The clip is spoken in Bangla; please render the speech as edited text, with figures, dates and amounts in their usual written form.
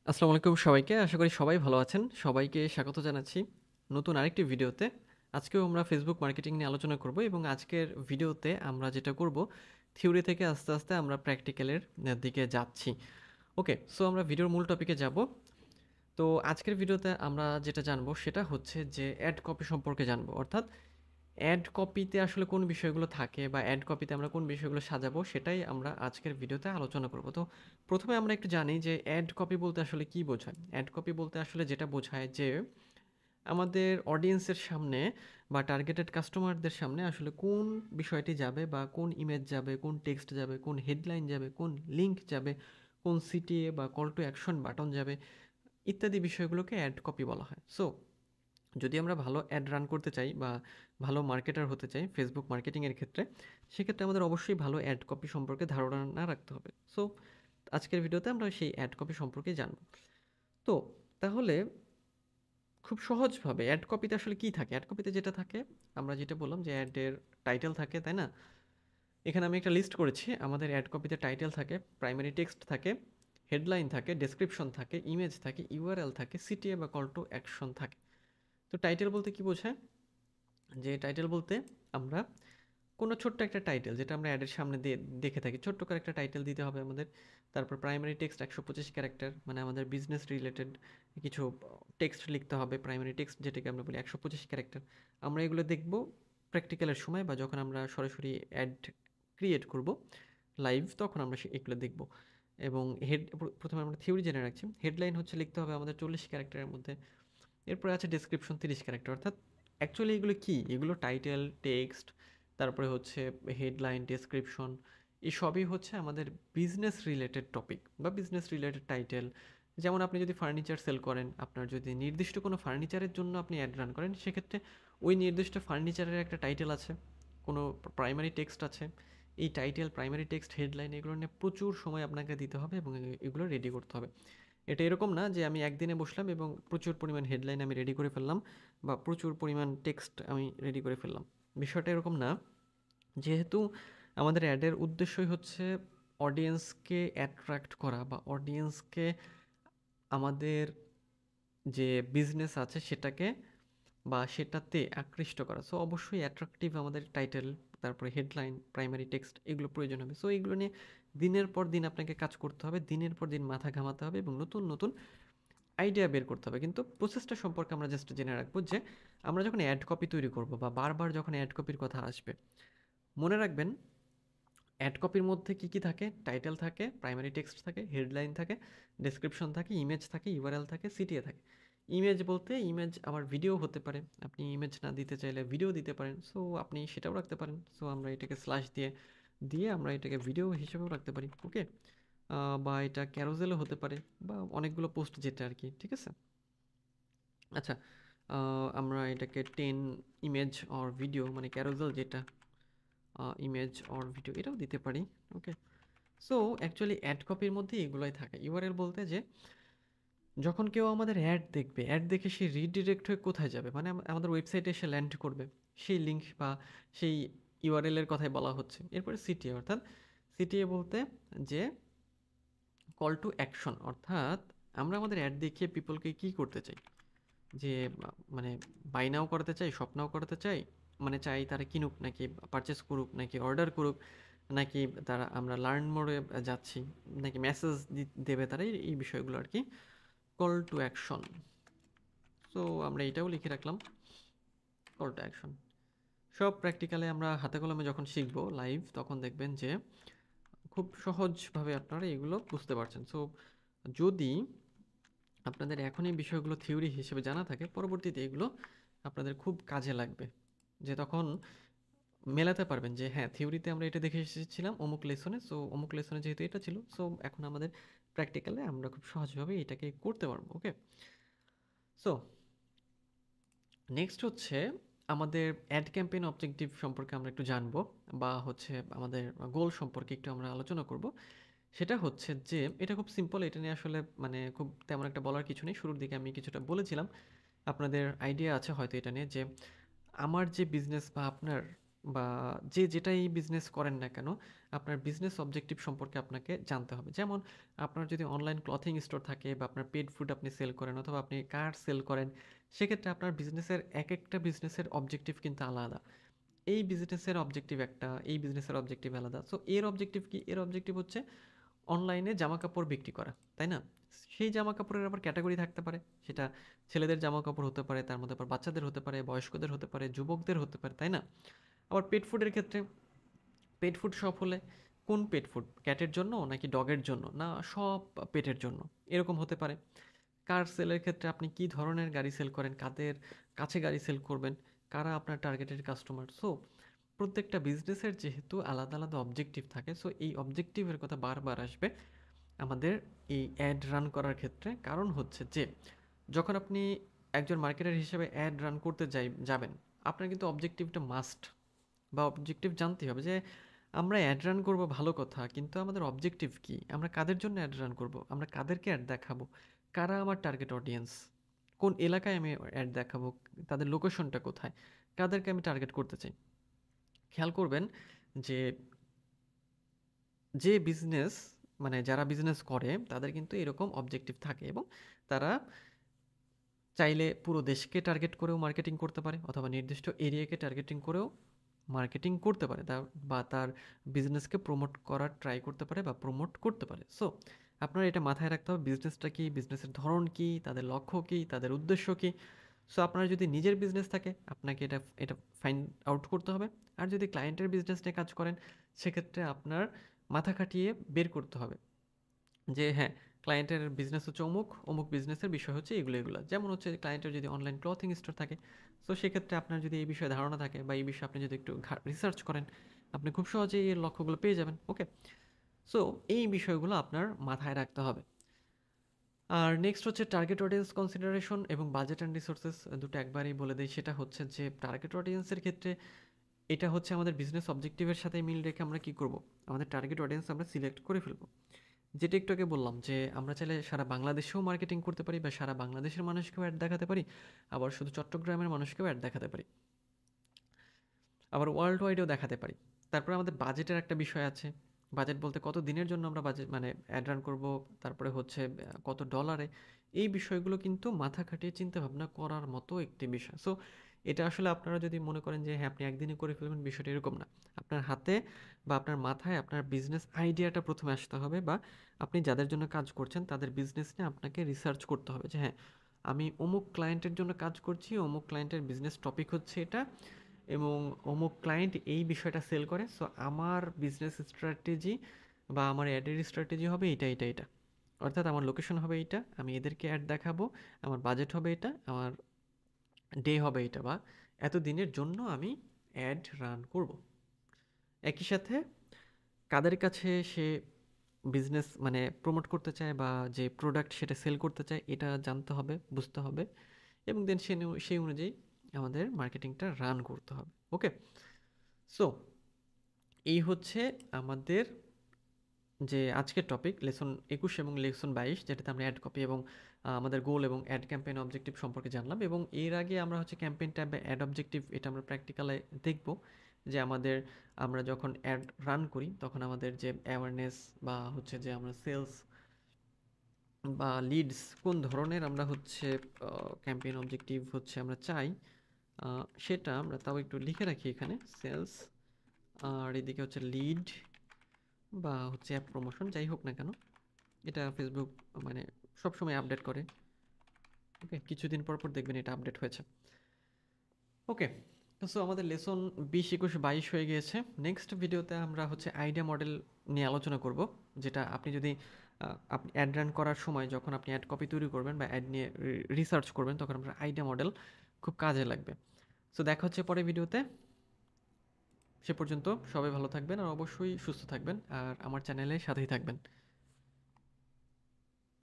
আসসালামু আলাইকুম সবাইকে। আশা করি সবাই ভালো আছেন। সবাইকে স্বাগত জানাচ্ছি নতুন আরেকটি ভিডিওতে। আজকেও আমরা ফেসবুক মার্কেটিং নিয়ে আলোচনা করব এবং আজকের ভিডিওতে আমরা যেটা করব, থিওরি থেকে আস্তে আস্তে আমরা প্র্যাকটিক্যালের দিকে যাচ্ছি। ওকে, সো আমরা ভিডিওর মূল টপিকে যাব। তো আজকের ভিডিওতে আমরা যেটা জানবো সেটা হচ্ছে যে অ্যাড কপি সম্পর্কে জানবো। অর্থাৎ অ্যাড কপিতে আসলে কোন বিষয়গুলো থাকে বা অ্যাড কপিতে আমরা কোন বিষয়গুলো সাজাবো সেটাই আমরা আজকের ভিডিওতে আলোচনা করব। তো প্রথমে আমরা একটু জানি যে অ্যাড কপি বলতে আসলে কি বোঝায়। অ্যাড কপি বলতে আসলে যেটা বোঝায় যে আমাদের অডিয়েন্সের সামনে বা টার্গেটেড কাস্টমারদের সামনে আসলে কোন বিষয়টি যাবে বা কোন ইমেজ যাবে, কোন টেক্সট যাবে, কোন হেডলাইন যাবে, কোন লিঙ্ক যাবে, কোন সিটিএ বা কল টু অ্যাকশন বাটন যাবে, ইত্যাদি বিষয়গুলোকে অ্যাড কপি বলা হয়। সো যদি আমরা ভালো অ্যাড রান করতে চাই বা ভালো মার্কেটার হতে চাই ফেসবুক মার্কেটিংয়ের ক্ষেত্রে, সেক্ষেত্রে আমাদের অবশ্যই ভালো অ্যাড কপি সম্পর্কে ধারণা রাখতে হবে। সো আজকের ভিডিওতে আমরা সেই অ্যাড কপি সম্পর্কে জানব। তো তাহলে খুব সহজভাবে অ্যাড কপিতে আসলে কী থাকে? অ্যাড কপিতে যেটা থাকে, আমরা যেটা বললাম যে অ্যাডের টাইটেল থাকে, তাই না? এখানে আমি একটা লিস্ট করেছি। আমাদের অ্যাড কপিতে টাইটেল থাকে, প্রাইমারি টেক্সট থাকে, হেডলাইন থাকে, ডেসক্রিপশন থাকে, ইমেজ থাকে, ইউআরএল থাকে, সিটিএ বা কল টু অ্যাকশন থাকে। তো টাইটেল বলতে কি বোঝায়? যে টাইটেল বলতে আমরা কোনো ছোট্ট একটা টাইটেল যেটা আমরা অ্যাডের সামনে দিয়ে দেখে থাকি, ছোট্ট করে একটা টাইটেল দিতে হবে আমাদের। তারপর প্রাইমারি টেক্সট 125 ক্যারেক্টার, মানে আমাদের বিজনেস রিলেটেড কিছু টেক্সট লিখতে হবে। প্রাইমারি টেক্সট যেটাকে আমরা বলি 125 ক্যারেক্টার। আমরা এগুলো দেখব প্র্যাকটিক্যালের সময় বা যখন আমরা সরাসরি অ্যাড ক্রিয়েট করব লাইভ, তখন আমরা এগুলো দেখব। এবং প্রথমে আমরা থিওরি জেনে রাখছি। হেডলাইন হচ্ছে লিখতে হবে আমাদের 40 ক্যারেক্টারের মধ্যে। এরপরে আছে ডেসক্রিপশন 30 ক্যারেক্টার। অর্থাৎ অ্যাকচুয়ালি এগুলো কি? এগুলো টাইটেল, টেক্সট, তারপরে হচ্ছে হেডলাইন, ডেসক্রিপশন, এই সবই হচ্ছে আমাদের বিজনেস রিলেটেড টপিক বা বিজনেস রিলেটেড টাইটেল। যেমন আপনি যদি ফার্নিচার সেল করেন, আপনার যদি নির্দিষ্ট কোনো ফার্নিচারের জন্য আপনি অ্যাড রান করেন, সেক্ষেত্রে ওই নির্দিষ্ট ফার্নিচারের একটা টাইটেল আছে, কোনো প্রাইমারি টেক্সট আছে। এই টাইটেল, প্রাইমারি টেক্সট, হেডলাইন এগুলো নিয়ে প্রচুর সময় আপনাকে দিতে হবে এবং এগুলো রেডি করতে হবে। এটা এরকম না যে আমি একদিনে বসলাম এবং প্রচুর পরিমাণ হেডলাইন আমি রেডি করে ফেললাম বা প্রচুর পরিমাণ টেক্সট আমি রেডি করে ফেললাম। বিষয়টা এরকম না। যেহেতু আমাদের অ্যাডের উদ্দেশ্যই হচ্ছে অডিয়েন্সকে অ্যাট্রাক্ট করা বা অডিয়েন্সকে আমাদের যে বিজনেস আছে সেটাকে বা সেটাতে আকৃষ্ট করা। সো অবশ্যই অ্যাট্রাকটিভ আমাদের টাইটেল, তারপরে হেডলাইন, প্রাইমারি টেক্সট এগুলো প্রয়োজন হবে। সো এগুলো নিয়ে দিনের পর দিন আপনাকে কাজ করতে হবে, দিনের পর দিন মাথা ঘামাতে হবে এবং নতুন নতুন আইডিয়া বের করতে হবে। কিন্তু প্রসেসটা সম্পর্কে আমরা জাস্ট জেনে রাখবো যে আমরা যখন অ্যাড কপি তৈরি করব বা বারবার যখন অ্যাড কপির কথা আসবে, মনে রাখবেন অ্যাড কপির মধ্যে কি কি থাকে? টাইটেল থাকে, প্রাইমারি টেক্সট থাকে, হেডলাইন থাকে, ডেসক্রিপশন থাকে, ইমেজ থাকে, ইউআরএল থাকে, সিটিএ থাকে। ইমেজ বলতে ইমেজ আবার ভিডিও হতে পারে। আপনি ইমেজ না দিতে চাইলে ভিডিও দিতে পারেন। সো আপনি সেটাও রাখতে পারেন। সো আমরা এটাকে স্ল্যাশ দিয়ে দিয়ে আমরা এটাকে ভিডিও হিসেবেও রাখতে পারি। ওকে, বা এটা ক্যারোজেলও হতে পারে বা অনেকগুলো পোস্ট যেটা আর কি। ঠিক আছে? আচ্ছা, আমরা এটাকে 10 ইমেজ অর ভিডিও, মানে ক্যারোজেল যেটা, ইমেজ অর ভিডিও এটাও দিতে পারি। ওকে, সো অ্যাকচুয়ালি অ্যাড কপির মধ্যে এগুলোই থাকে। ইউআরএল বলতে যে যখন কেউ আমাদের অ্যাড দেখবে, অ্যাড দেখে সে রিডিরেক্ট হয়ে কোথায় যাবে, মানে আমাদের ওয়েবসাইটে এসে ল্যান্ড করবে, সেই লিঙ্ক বা সেই ইউআরএল এর কথাই বলা হচ্ছে। এরপরে সিটিএ, অর্থাৎ সিটিএ বলতে যে কল টু অ্যাকশন, অর্থাৎ আমরা আমাদের অ্যাড দেখিয়ে পিপলকে কী করতে চাই, যে মানে বাই নাও করাতে চাই, শপ নাও করাতে চাই, মানে চাই তারা কিনুক নাকি পারচেস করুক নাকি অর্ডার করুক, নাকি তারা আমরা লার্ন মোডে যাচ্ছি, নাকি মেসেজ দেবে তারা, এই বিষয়গুলো আর কি কল টু অ্যাকশন। সো আমরা এটাও লিখে রাখলাম, কল টু অ্যাকশন। সব প্র্যাকটিক্যালে আমরা হাতে কলমে যখন শিখবো লাইভ, তখন দেখবেন যে খুব সহজভাবে আপনারা এগুলো বুঝতে পারছেন। সো যদি আপনাদের এখন এই বিষয়গুলো থিওরি হিসেবে জানা থাকে, পরবর্তীতে এগুলো আপনাদের খুব কাজে লাগবে। যে তখন মেলাতে পারবেন যে হ্যাঁ, থিওরিতে আমরা এটা দেখে এসেছিলাম অমুক লেসনে, সো অমুক লেসনে যেহেতু এটা ছিল, সো এখন আমাদের প্র্যাকটিক্যালে আমরা খুব সহজভাবে এটাকে করতে পারবো। ওকে, সো নেক্সট হচ্ছে আমাদের অ্যাড ক্যাম্পেইন অবজেক্টিভ সম্পর্কে আমরা একটু জানবো, বা হচ্ছে আমাদের গোল সম্পর্কে একটু আমরা আলোচনা করব। সেটা হচ্ছে যে এটা খুব সিম্পল, এটা নিয়ে আসলে মানে খুব তেমন একটা বলার কিছু নেই। শুরুর দিকে আমি কিছুটা বলেছিলাম, আপনাদের আইডিয়া আছে হয়তো এটা নিয়ে, যে আমার যে বিজনেস বা আপনার বা যে যেটাই বিজনেস করেন না কেন, আপনার বিজনেস অবজেক্টিভ সম্পর্কে আপনাকে জানতে হবে। যেমন আপনার যদি অনলাইন ক্লথিং স্টোর থাকে বা আপনার পেট ফুড আপনি সেল করেন অথবা আপনি কার সেল করেন, সেক্ষেত্রে আপনার বিজনেসের একটা বিজনেসের অবজেক্টিভ কিন্তু আলাদা। এই বিজনেসের অবজেক্টিভ একটা, এই বিজনেসের অবজেক্টিভ আলাদা। সো এর অবজেক্টিভ কি? এর অবজেক্টিভ হচ্ছে অনলাইনে জামাকাপড় বিক্রি করা, তাই না? সেই জামাকাপড়ের আবার ক্যাটাগরি থাকতে পারে। সেটা ছেলেদের জামাকাপড় হতে পারে, তার মধ্যে আবার বাচ্চাদের হতে পারে, বয়স্কদের হতে পারে, যুবকদের হতে পারে, তাই না? আবার পেট ফুডের ক্ষেত্রে পেট ফুড শপ হলে কোন পেট ফুড? ক্যাটের জন্য নাকি ডগের জন্য? না সব পেটের জন্য? এরকম হতে পারে। কার সেলের ক্ষেত্রে আপনি কি ধরনের গাড়ি সেল করেন? কাদের কাছে গাড়ি সেল করবেন? কারা আপনার টার্গেটেড কাস্টমার? সো প্রত্যেকটা বিজনেসের যেহেতু আলাদা আলাদা অবজেক্টিভ থাকে, সো এই অবজেক্টিভের কথা বারবার আসবে আমাদের এই অ্যাড রান করার ক্ষেত্রে। কারণ হচ্ছে যে যখন আপনি একজন মার্কেটার হিসেবে অ্যাড রান করতে যাবেন, আপনার কিন্তু অবজেক্টিভটা মাস্ট বা অবজেক্টিভ জানতেই হবে যে আমরা অ্যাড রান করবো ভালো কথা, কিন্তু আমাদের অবজেক্টিভ কি? আমরা কাদের জন্য অ্যাড রান করব? আমরা কাদেরকে অ্যাড দেখাবো? কারা আমার টার্গেট অডিয়েন্স? কোন এলাকায় আমি অ্যাড দেখাবো? তাদের লোকেশনটা কোথায়? কাদেরকে আমি টার্গেট করতে চাই? খেয়াল করবেন যে যে বিজনেস মানে যারা বিজনেস করে তাদের কিন্তু এরকম অবজেক্টিভ থাকে এবং তারা চাইলে পুরো দেশকে টার্গেট করেও মার্কেটিং করতে পারে অথবা নির্দিষ্ট এরিয়াকে টার্গেটিং করেও মার্কেটিং করতে পারে বা তার বিজনেসকে প্রমোট করার ট্রাই করতে পারে বা প্রমোট করতে পারে। সো আপনার এটা মাথায় রাখতে হবে, বিজনেসটা কি, বিজনেসের ধরন কি, তাদের লক্ষ্য কি, তাদের উদ্দেশ্য কি। সো আপনার যদি নিজের বিজনেস থাকে আপনাকে এটা এটা ফাইন্ড আউট করতে হবে। আর যদি ক্লায়েন্টের বিজনেস নিয়ে কাজ করেন সেক্ষেত্রে আপনার মাথা খাটিয়ে বের করতে হবে যে হ্যাঁ, ক্লায়েন্টের বিজনেস হচ্ছে অমুক, অমুক বিজনেসের বিষয় হচ্ছে এগুলো এগুলো। যেমন হচ্ছে ক্লায়েন্টের যদি অনলাইন ক্লথিং স্টোর থাকে, তো সেক্ষেত্রে আপনার যদি এই বিষয়ে ধারণা থাকে বা এই বিষয়ে আপনি যদি একটু রিসার্চ করেন, আপনি খুব সহজেই এর লক্ষ্যগুলো পেয়ে যাবেন। ওকে, সো এই বিষয়গুলো আপনার মাথায় রাখতে হবে। আর নেক্সট হচ্ছে টার্গেট অডিয়েন্স কনসিডারেশন এবং বাজেট অ্যান্ড রিসোর্সেস, দুটো একবারেই বলে দিই। সেটা হচ্ছে যে টার্গেট অডিয়েন্সের ক্ষেত্রে এটা হচ্ছে আমাদের বিজনেস অবজেক্টিভের সাথে মিল রেখে আমরা কি করব, আমাদের টার্গেট অডিয়েন্স আমরা সিলেক্ট করে ফেলবো। যেটা একটু আগে বললাম যে আমরা চাইলে সারা বাংলাদেশেও মার্কেটিং করতে পারি বা সারা বাংলাদেশের মানুষকেও অ্যাড দেখাতে পারি, আবার শুধু চট্টগ্রামের মানুষকেও অ্যাড দেখাতে পারি, আবার ওয়ার্ল্ড ওয়াইডেও দেখাতে পারি। তারপরে আমাদের বাজেটের একটা বিষয় আছে। বাজেট বলতে কত দিনের জন্য আমরা বাজেট মানে অ্যাড রান করবো, তারপরে হচ্ছে কত ডলারে। এই বিষয়গুলো কিন্তু মাথা খাটিয়ে চিন্তা ভাবনা করার মতো একটি বিষয়। সো এটা আসলে আপনারা যদি মনে করেন যে হ্যাঁ আপনি একদিনে করে ফেলবেন, বিষয়টা এরকম না। আপনার হাতে বা আপনার মাথায় আপনার বিজনেস আইডিয়াটা প্রথমে আসতে হবে, বা আপনি যাদের জন্য কাজ করছেন তাদের বিজনেস নিয়ে আপনাকে রিসার্চ করতে হবে যে হ্যাঁ, আমি অমুক ক্লায়েন্টের জন্য কাজ করছি, অমুক ক্লায়েন্টের বিজনেস টপিক হচ্ছে এটা, এবং অমুক ক্লায়েন্ট এই বিষয়টা সেল করে। সো আমার বিজনেস স্ট্র্যাটেজি বা আমার অ্যাডের স্ট্র্যাটেজি হবে এটা এটা এটা, অর্থাৎ আমার লোকেশন হবে এইটা, আমি এদেরকে অ্যাড দেখাবো, আমার বাজেট হবে এটা, আমার ডে হবে এটা, বা এত দিনের জন্য আমি অ্যাড রান করব। একই সাথে কাদের কাছে সে বিজনেস মানে প্রমোট করতে চায় বা যে প্রোডাক্ট সেটা সেল করতে চায় এটা জানতে হবে, বুঝতে হবে, এবং দেন সেই অনুযায়ী আমাদের মার্কেটিংটা রান করতে হবে। ওকে, সো এই হচ্ছে আমাদের যে আজকের টপিক লেসন 21 এবং লেসন 22, যেটাতে আমরা অ্যাড কপি এবং আমাদের গোল এবং অ্যাড ক্যাম্পেইন অবজেক্টিভ সম্পর্কে জানলাম। এবং এর আগে আমরা হচ্ছে ক্যাম্পেইন ট্যাব বা অ্যাড অবজেক্টিভ এটা আমরা প্র্যাকটিক্যালে দেখব যে আমরা যখন অ্যাড রান করি তখন আমাদের যে অ্যাওয়ারনেস বা হচ্ছে যে আমরা সেলস বা লিডস কোন ধরনের আমরা হচ্ছে ক্যাম্পেইন অবজেক্টিভ হচ্ছে আমরা চাই, সেটা আমরা তাও একটু লিখে রাখি এখানে। সেলস, আর এদিকে হচ্ছে লিড বা হচ্ছে অ্যাপ প্রমোশন, যাই হোক না কেন, এটা ফেসবুক মানে সবসময় আপডেট করে। ওকে, কিছুদিন পর পর দেখবেন এটা আপডেট হয়েছে। ওকে, সো আমাদের লেসন 20, 21, 22 হয়ে গিয়েছে। নেক্সট ভিডিওতে আমরা হচ্ছে আইডিয়া মডেল নিয়ে আলোচনা করব, যেটা আপনি যদি আপনি অ্যাড রান করার সময় যখন আপনি অ্যাড কপি তৈরি করবেন বা অ্যাড নিয়ে রিসার্চ করবেন তখন আপনার আইডিয়া মডেল খুব কাজে লাগবে। সো দেখা হচ্ছে পরের ভিডিওতে। সে পর্যন্ত সবাই ভালো থাকবেন আর অবশ্যই সুস্থ থাকবেন আর আমার চ্যানেলের সাথেই থাকবেন।